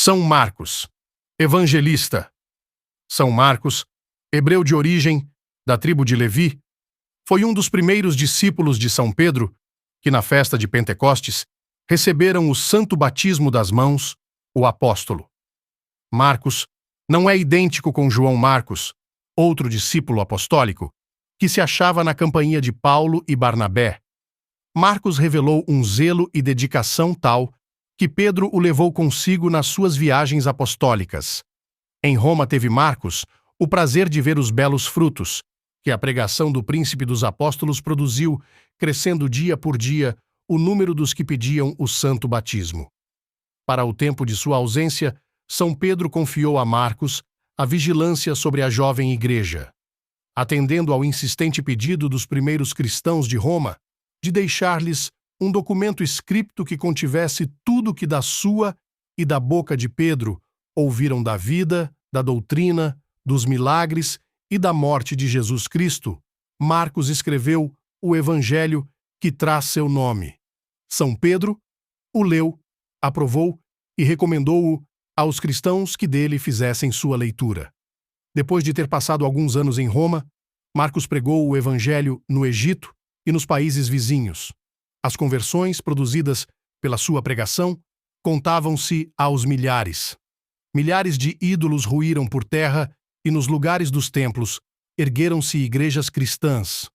São Marcos, evangelista. São Marcos, hebreu de origem, da tribo de Levi, foi um dos primeiros discípulos de São Pedro que, na festa de Pentecostes, receberam o santo batismo das mãos, o apóstolo. Marcos não é idêntico com João Marcos, outro discípulo apostólico, que se achava na companhia de Paulo e Barnabé. Marcos revelou um zelo e dedicação tal que Pedro o levou consigo nas suas viagens apostólicas. Em Roma teve Marcos o prazer de ver os belos frutos que a pregação do príncipe dos apóstolos produziu, crescendo dia por dia o número dos que pediam o santo batismo. Para o tempo de sua ausência, São Pedro confiou a Marcos a vigilância sobre a jovem igreja, atendendo ao insistente pedido dos primeiros cristãos de Roma de deixar-lhes um documento escrito que contivesse tudo que da sua e da boca de Pedro ouviram da vida, da doutrina, dos milagres e da morte de Jesus Cristo. Marcos escreveu o Evangelho que traz seu nome. São Pedro o leu, aprovou e recomendou-o aos cristãos que dele fizessem sua leitura. Depois de ter passado alguns anos em Roma, Marcos pregou o Evangelho no Egito e nos países vizinhos. As conversões produzidas pela sua pregação contavam-se aos milhares. Milhares de ídolos ruíram por terra e nos lugares dos templos ergueram-se igrejas cristãs.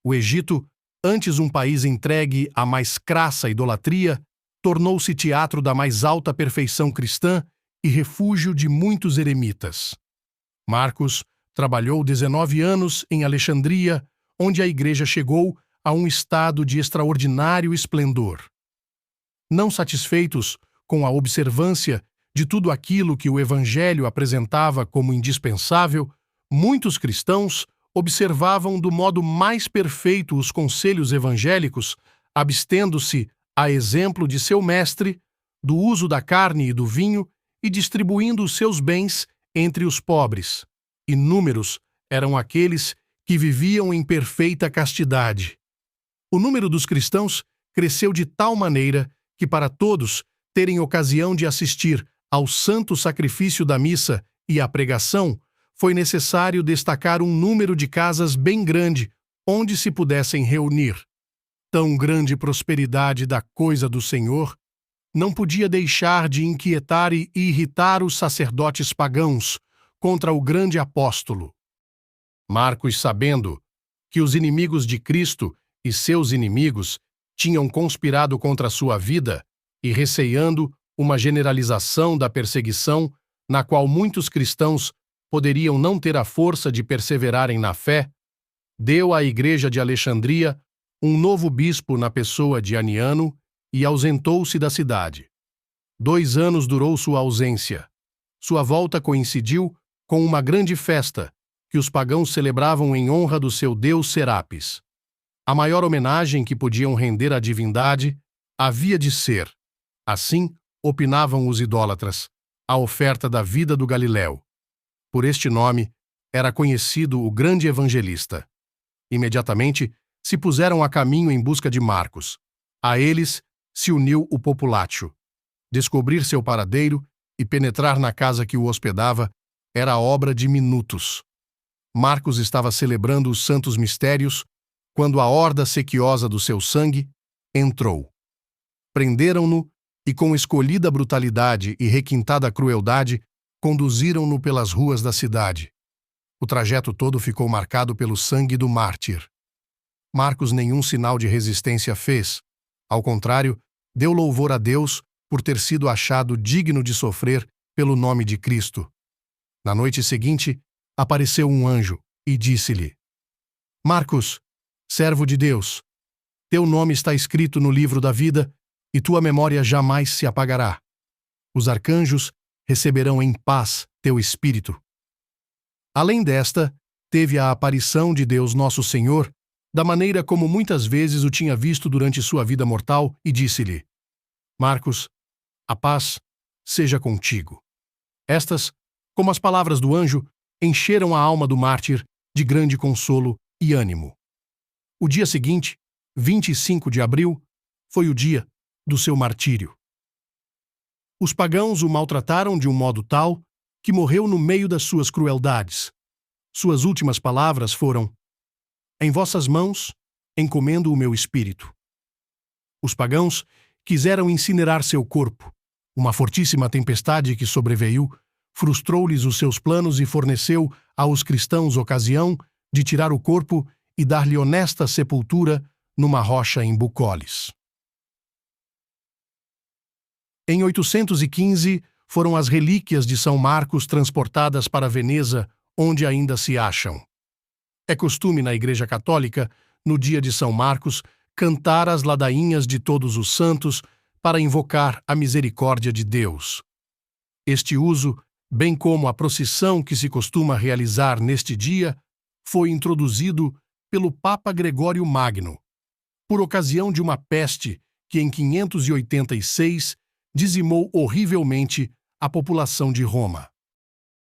O Egito, antes um país entregue à mais crassa idolatria, tornou-se teatro da mais alta perfeição cristã e refúgio de muitos eremitas. Marcos trabalhou 19 anos em Alexandria, onde a igreja chegou a um estado de extraordinário esplendor. Não satisfeitos com a observância de tudo aquilo que o Evangelho apresentava como indispensável, muitos cristãos observavam do modo mais perfeito os conselhos evangélicos, abstendo-se, a exemplo de seu mestre, do uso da carne e do vinho e distribuindo os seus bens entre os pobres. Inúmeros eram aqueles que viviam em perfeita castidade. O número dos cristãos cresceu de tal maneira que, para todos terem ocasião de assistir ao santo sacrifício da missa e à pregação, foi necessário destacar um número de casas bem grande onde se pudessem reunir. Tão grande prosperidade da coisa do Senhor não podia deixar de inquietar e irritar os sacerdotes pagãos contra o grande apóstolo. Marcos, sabendo que os inimigos de Cristo e seus inimigos tinham conspirado contra sua vida e receando uma generalização da perseguição na qual muitos cristãos poderiam não ter a força de perseverarem na fé, deu à igreja de Alexandria um novo bispo na pessoa de Aniano e ausentou-se da cidade. 2 anos durou sua ausência. Sua volta coincidiu com uma grande festa que os pagãos celebravam em honra do seu deus Serapis. A maior homenagem que podiam render à divindade havia de ser, assim opinavam os idólatras, a oferta da vida do Galileu. Por este nome era conhecido o grande evangelista. Imediatamente se puseram a caminho em busca de Marcos. A eles se uniu o populácio. Descobrir seu paradeiro e penetrar na casa que o hospedava era obra de minutos. Marcos estava celebrando os santos mistérios quando a horda sequiosa do seu sangue entrou. Prenderam-no e, com escolhida brutalidade e requintada crueldade, conduziram-no pelas ruas da cidade. O trajeto todo ficou marcado pelo sangue do mártir. Marcos nenhum sinal de resistência fez. Ao contrário, deu louvor a Deus por ter sido achado digno de sofrer pelo nome de Cristo. Na noite seguinte, apareceu um anjo e disse-lhe: Marcos, servo de Deus, teu nome está escrito no livro da vida e tua memória jamais se apagará. Os arcanjos receberão em paz teu espírito. Além desta, teve a aparição de Deus Nosso Senhor, da maneira como muitas vezes o tinha visto durante sua vida mortal, e disse-lhe: Marcos, a paz seja contigo. Estas, como as palavras do anjo, encheram a alma do mártir de grande consolo e ânimo. O dia seguinte, 25 de abril, foi o dia do seu martírio. Os pagãos o maltrataram de um modo tal que morreu no meio das suas crueldades. Suas últimas palavras foram: em vossas mãos encomendo o meu espírito. Os pagãos quiseram incinerar seu corpo. Uma fortíssima tempestade que sobreveio frustrou-lhes os seus planos e forneceu aos cristãos ocasião de tirar o corpo e dar-lhe honesta sepultura numa rocha em Bucolis. Em 815, foram as relíquias de São Marcos transportadas para Veneza, onde ainda se acham. É costume na Igreja Católica, no dia de São Marcos, cantar as ladainhas de todos os santos para invocar a misericórdia de Deus. Este uso, bem como a procissão que se costuma realizar neste dia, foi introduzido pelo Papa Gregório Magno, por ocasião de uma peste que em 586 dizimou horrivelmente a população de Roma.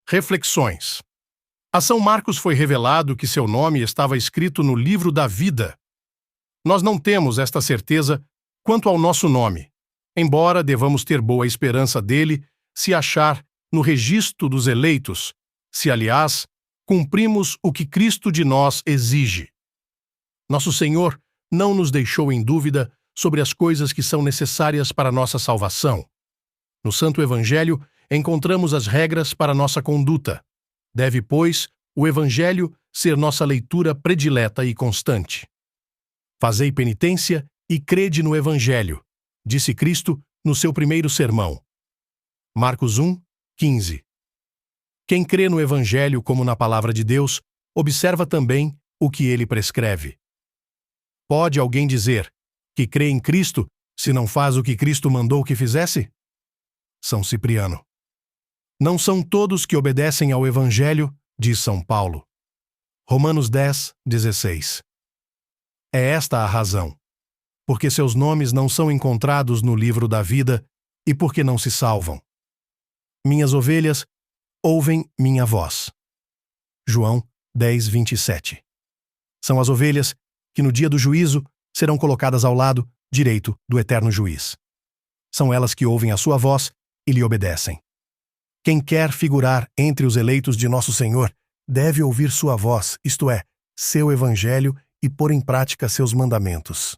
Reflexões. A São Marcos foi revelado que seu nome estava escrito no livro da vida. Nós não temos esta certeza quanto ao nosso nome, embora devamos ter boa esperança dele se achar no registro dos eleitos, se, aliás, cumprimos o que Cristo de nós exige. Nosso Senhor não nos deixou em dúvida sobre as coisas que são necessárias para nossa salvação. No Santo Evangelho, encontramos as regras para nossa conduta. Deve, pois, o Evangelho ser nossa leitura predileta e constante. Fazei penitência e crede no Evangelho, disse Cristo no seu primeiro sermão. Marcos 1, 15. Quem crê no Evangelho como na palavra de Deus, observa também o que ele prescreve. Pode alguém dizer que crê em Cristo se não faz o que Cristo mandou que fizesse? São Cipriano. Não são todos que obedecem ao Evangelho, diz São Paulo. Romanos 10, 16. É esta a razão. Porque seus nomes não são encontrados no livro da vida e porque não se salvam. Minhas ovelhas ouvem minha voz. João 10, 27. São as ovelhas que no dia do juízo serão colocadas ao lado direito do eterno juiz. São elas que ouvem a sua voz e lhe obedecem. Quem quer figurar entre os eleitos de nosso Senhor deve ouvir sua voz, isto é, seu Evangelho, e pôr em prática seus mandamentos.